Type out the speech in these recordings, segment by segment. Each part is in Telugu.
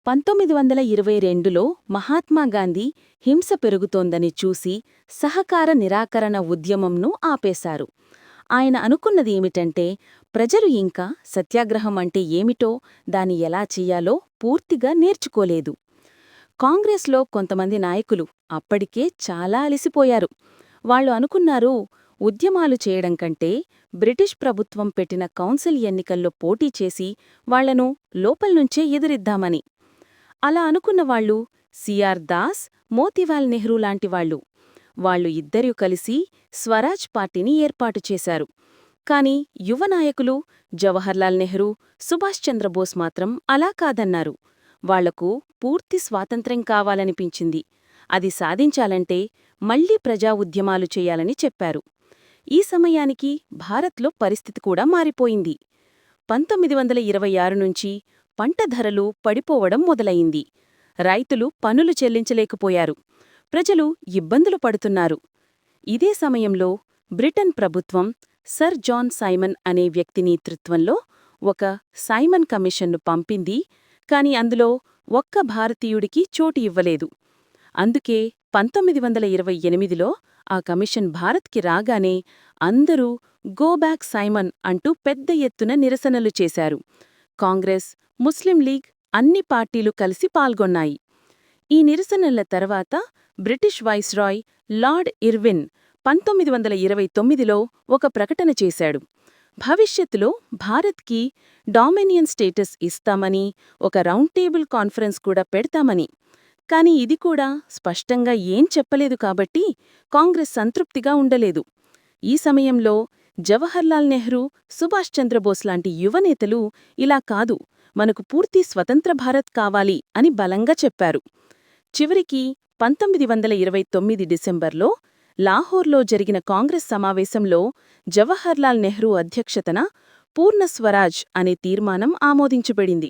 1922లో మహాత్మాగాంధీ హింస పెరుగుతోందని చూసి సహకార నిరాకరణ ఉద్యమంను ఆపేశారు. ఆయన అనుకున్నది ఏమిటంటే, ప్రజలు ఇంకా సత్యాగ్రహం అంటే ఏమిటో, దాన్ని ఎలా చెయ్యాలో పూర్తిగా నేర్చుకోలేదు. కాంగ్రెస్లో కొంతమంది నాయకులు అప్పటికే చాలా అలిసిపోయారు. వాళ్ళు అనుకున్నారు, ఉద్యమాలు చేయడం కంటే బ్రిటిష్ ప్రభుత్వం పెట్టిన కౌన్సిల్ ఎన్నికల్లో పోటీ చేసి వాళ్లను లోపల్నుంచే ఎదిరిద్దామని. అలా అనుకున్నవాళ్లు సిఆర్ దాస్, మోతీలాల్ నెహ్రూ లాంటివాళ్లు. వాళ్ళు ఇద్దరూ కలిసి స్వరాజ్ పార్టీని ఏర్పాటు చేశారు. కాని యువ నాయకులు జవహర్లాల్ నెహ్రూ, సుభాష్ చంద్రబోస్ మాత్రం అలా కాదన్నారు. వాళ్లకు పూర్తి స్వాతంత్ర్యం కావాలనిపించింది. అది సాధించాలంటే మళ్లీ ప్రజా ఉద్యమాలు చెయ్యాలని చెప్పారు. ఈ సమయానికి భారత్లో పరిస్థితి కూడా మారిపోయింది. 1926 నుంచి పంట ధరలు పడిపోవడం మొదలయింది. రైతులు పన్నులు చెల్లించలేకపోయారు. ప్రజలు ఇబ్బందులు పడుతున్నారు. ఇదే సమయంలో బ్రిటన్ ప్రభుత్వం సర్ జాన్ సైమన్ అనే వ్యక్తి నేతృత్వంలో ఒక సైమన్ కమిషన్ను పంపింది. కాని అందులో ఒక్క భారతీయుడికి చోటు ఇవ్వలేదు. అందుకే 1928లో ఆ కమిషన్ భారత్కి రాగానే అందరూ గో బ్యాక్ సైమన్ అంటూ పెద్ద ఎత్తున నిరసనలు చేశారు. కాంగ్రెస్, ముస్లిం లీగ్ అన్ని పార్టీలు కలిసి పాల్గొన్నాయి. ఈ నిరసనల తర్వాత బ్రిటిష్ వైస్రాయ్ లార్డ్ ఇర్విన్ 1929లో ఒక ప్రకటన చేశాడు. భవిష్యత్తులో భారత్కి డామినియన్ స్టేటస్ ఇస్తామని, ఒక రౌండ్ టేబుల్ కాన్ఫరెన్స్ కూడా పెడతామని. కాని ఇది కూడా స్పష్టంగా ఏం చెప్పలేదు కాబట్టి కాంగ్రెస్ సంతృప్తిగా ఉండలేదు. ఈ సమయంలో జవహర్లాల్ నెహ్రూ, సుభాష్ చంద్రబోస్ లాంటి యువనేతలు ఇలా కాదు, మనకు పూర్తి స్వతంత్ర భారత్ కావాలి అని బలంగా చెప్పారు. చివరికి 1929 డిసెంబర్లో లాహోర్లో జరిగిన కాంగ్రెస్ సమావేశంలో జవహర్లాల్ నెహ్రూ అధ్యక్షతన పూర్ణ స్వరాజ్ అనే తీర్మానం ఆమోదించబడింది.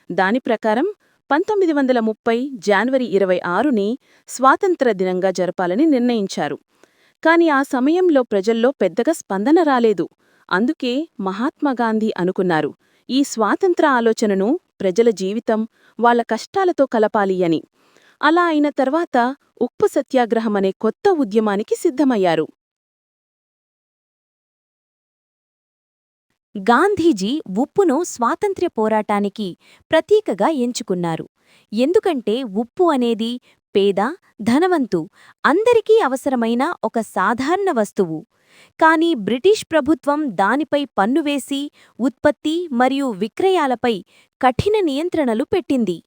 దాని ప్రకారం 1930 జనవరి 26ని స్వాతంత్ర దినంగా జరపాలని నిర్ణయించారు. కాని ఆ సమయంలో ప్రజల్లో పెద్దగా స్పందన రాలేదు. అందుకే మహాత్మాగాంధీ అనుకున్నారు, ఈ స్వాతంత్ర ఆలోచనను ప్రజల జీవితం, వాళ్ల కష్టాలతో కలపాలి అని. అలా అయిన తర్వాత ఉప్పు సత్యాగ్రహమనే కొత్త ఉద్యమానికి సిద్ధమయ్యారు. గాంధీజీ ఉప్పును స్వాతంత్ర్య పోరాటానికి ప్రతీకగా ఎంచుకున్నారు. ఎందుకంటే ఉప్పు అనేది పేద, ధనవంతు అందరికీ అవసరమైన ఒక సాధారణ వస్తువు. కాని బ్రిటిష్ ప్రభుత్వం దానిపై పన్నువేసి ఉత్పత్తి మరియు విక్రయాలపై కఠిన నియంత్రణలు పెట్టింది.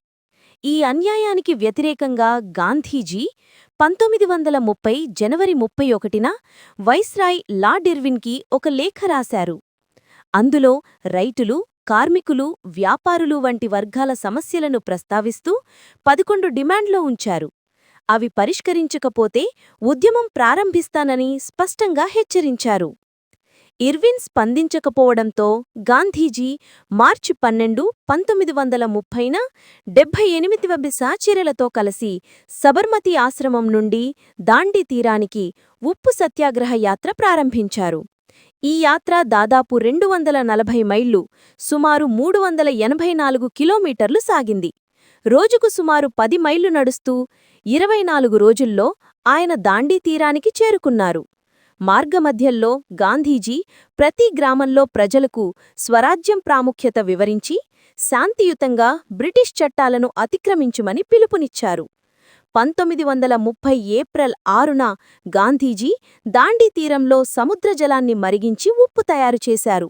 ఈ అన్యాయానికి వ్యతిరేకంగా గాంధీజీ 1930 జనవరి 31న వైస్రాయ్ లార్డ్ ఇర్విన్కి ఒక లేఖ రాశారు. అందులో రైతులు, కార్మికులు, వ్యాపారులు వంటి వర్గాల సమస్యలను ప్రస్తావిస్తూ 11 డిమాండ్లు ఉంచారు. అవి పరిష్కరించకపోతే ఉద్యమం ప్రారంభిస్తానని స్పష్టంగా హెచ్చరించారు. ఇర్విన్ స్పందించకపోవడంతో గాంధీజీ మార్చి 12, 1930న 78వ సహచరులతో కలిసి సబర్మతి ఆశ్రమం నుండి దాండి తీరానికి ఉప్పు సత్యాగ్రహ యాత్ర ప్రారంభించారు. ఈ యాత్ర దాదాపు 240 మైళ్లు, సుమారు 384 కిలోమీటర్లు సాగింది. రోజుకు సుమారు 10 మైళ్లు నడుస్తూ 24 రోజుల్లో ఆయన దాండీ తీరానికి చేరుకున్నారు. మార్గమధ్యంలో గాంధీజీ ప్రతి గ్రామంలో ప్రజలకు స్వరాజ్యం ప్రాముఖ్యత వివరించి శాంతియుతంగా బ్రిటిష్ చట్టాలను అతిక్రమించుమని పిలుపునిచ్చారు. 1930 ఏప్రిల్ 6న గాంధీజీ దాండీ తీరంలో సముద్రజలాన్ని మరిగించి ఉప్పు తయారుచేశారు.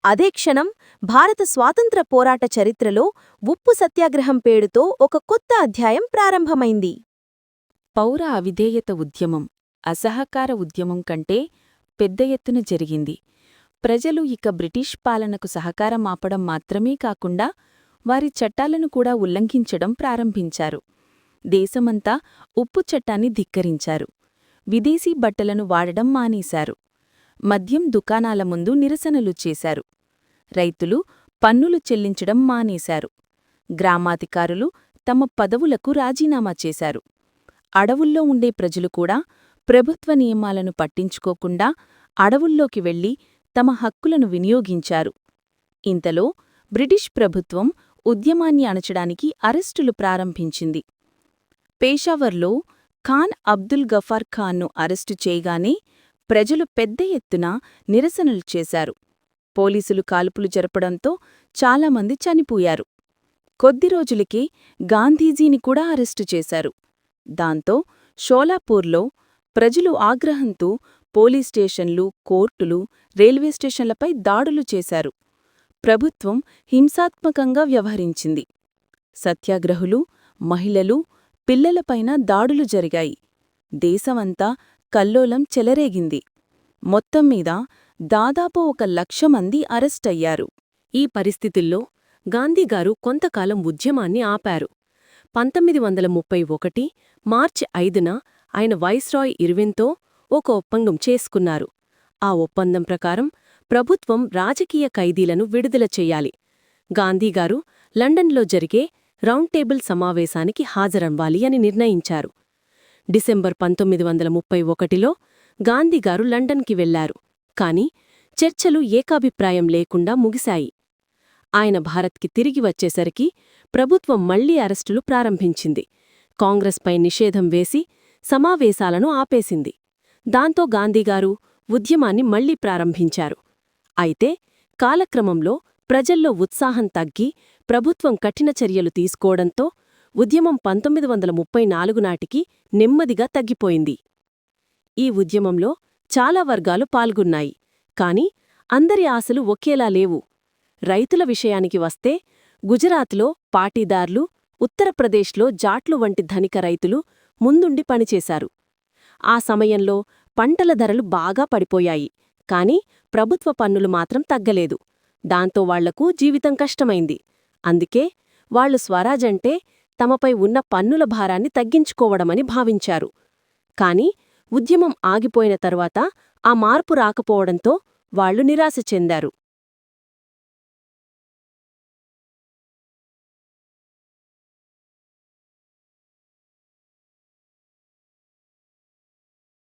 అదే క్షణం భారత స్వాతంత్ర పోరాట చరిత్రలో ఉప్పు సత్యాగ్రహం పేరుతో ఒక కొత్త అధ్యాయం ప్రారంభమైంది. పౌర అవిధేయత ఉద్యమం అసహకార ఉద్యమం కంటే పెద్ద ఎత్తున జరిగింది. ప్రజలు ఇక బ్రిటిష్ పాలనకు సహకారం ఆపడం మాత్రమే కాకుండా వారి చట్టాలను కూడా ఉల్లంఘించడం ప్రారంభించారు. దేశమంతా ఉప్పు చట్టాన్ని ధిక్కరించారు. విదేశీ బట్టలను వాడడం మానేశారు. మద్యం దుకాణాల ముందు నిరసనలు చేశారు. రైతులు పన్నులు చెల్లించడం మానేశారు. గ్రామాధికారులు తమ పదవులకు రాజీనామా చేశారు. అడవుల్లో ఉండే ప్రజలు కూడా ప్రభుత్వ నియమాలను పట్టించుకోకుండా అడవుల్లోకి వెళ్లి తమ హక్కులను వినియోగించారు. ఇంతలో బ్రిటిష్ ప్రభుత్వం ఉద్యమాన్ని అణచడానికి అరెస్టులు ప్రారంభించింది. పేషావర్లో ఖాన్ అబ్దుల్ గఫార్ ఖాన్ను అరెస్టు చేయగానే ప్రజలు పెద్ద ఎత్తున నిరసనలు చేశారు. పోలీసులు కాల్పులు జరపడంతో చాలామంది చనిపోయారు. కొద్ది రోజులకే గాంధీజీని కూడా అరెస్టు చేశారు. దాంతో షోలాపూర్లో ప్రజలు ఆగ్రహంతో పోలీస్ స్టేషన్లు, కోర్టులు, రైల్వే స్టేషన్లపై దాడులు చేశారు. ప్రభుత్వం హింసాత్మకంగా వ్యవహరించింది. సత్యాగ్రహులు, మహిళలు, పిల్లలపైన దాడులు జరిగాయి. దేశమంతా కల్లోలం చెలరేగింది. మొత్తం మీద దాదాపు 1,00,000 మంది అరెస్టయ్యారు. ఈ పరిస్థితుల్లో గాంధీగారు కొంతకాలం ఉద్యమాన్ని ఆపారు. 1931 మార్చి 5న ఆయన వైస్రాయ్ ఇర్విన్తో ఒక ఒప్పందం చేసుకున్నారు. ఆ ఒప్పందం ప్రకారం ప్రభుత్వం రాజకీయ ఖైదీలను విడుదల చెయ్యాలి. గాంధీగారు లండన్లో జరిగే రౌండ్ టేబుల్ సమావేశానికి హాజరవ్వాలి అని నిర్ణయించారు. డిసెంబర్ 1931లో గాంధీగారు లండన్కి వెళ్లారు. కాని చర్చలు ఏకాభిప్రాయం లేకుండా ముగిశాయి. ఆయన భారత్కి తిరిగి వచ్చేసరికి ప్రభుత్వం మళ్లీ అరెస్టులు ప్రారంభించింది. కాంగ్రెస్పై నిషేధం వేసి సమావేశాలను ఆపేసింది. దాంతో గాంధీగారు ఉద్యమాన్ని మళ్లీ ప్రారంభించారు. అయితే కాలక్రమంలో ప్రజల్లో ఉత్సాహం తగ్గి ప్రభుత్వం కఠిన చర్యలు తీసుకోవడంతో ఉద్యమం 1934 నాటికి నెమ్మదిగా తగ్గిపోయింది. ఈ ఉద్యమంలో చాలా వర్గాలు పాల్గొన్నాయి. కాని అందరి ఆశలు ఒకేలా లేవు. రైతుల విషయానికి వస్తే గుజరాత్లో పాటీదార్లు, ఉత్తరప్రదేశ్లో జాట్లు వంటి ధనిక రైతులు ముందుండి పనిచేశారు. ఆ సమయంలో పంటల ధరలు బాగా పడిపోయాయి. కాని ప్రభుత్వ పన్నులు మాత్రం తగ్గలేదు. దాంతో వాళ్లకు జీవితం కష్టమైంది. అందుకే వాళ్లు స్వరాజంటే తమపై ఉన్న పన్నుల భారాన్ని తగ్గించుకోవడమని భావించారు. కాని ఉద్యమం ఆగిపోయిన తరువాత ఆ మార్పు రాకపోవడంతో వాళ్లు నిరాశ చెందారు.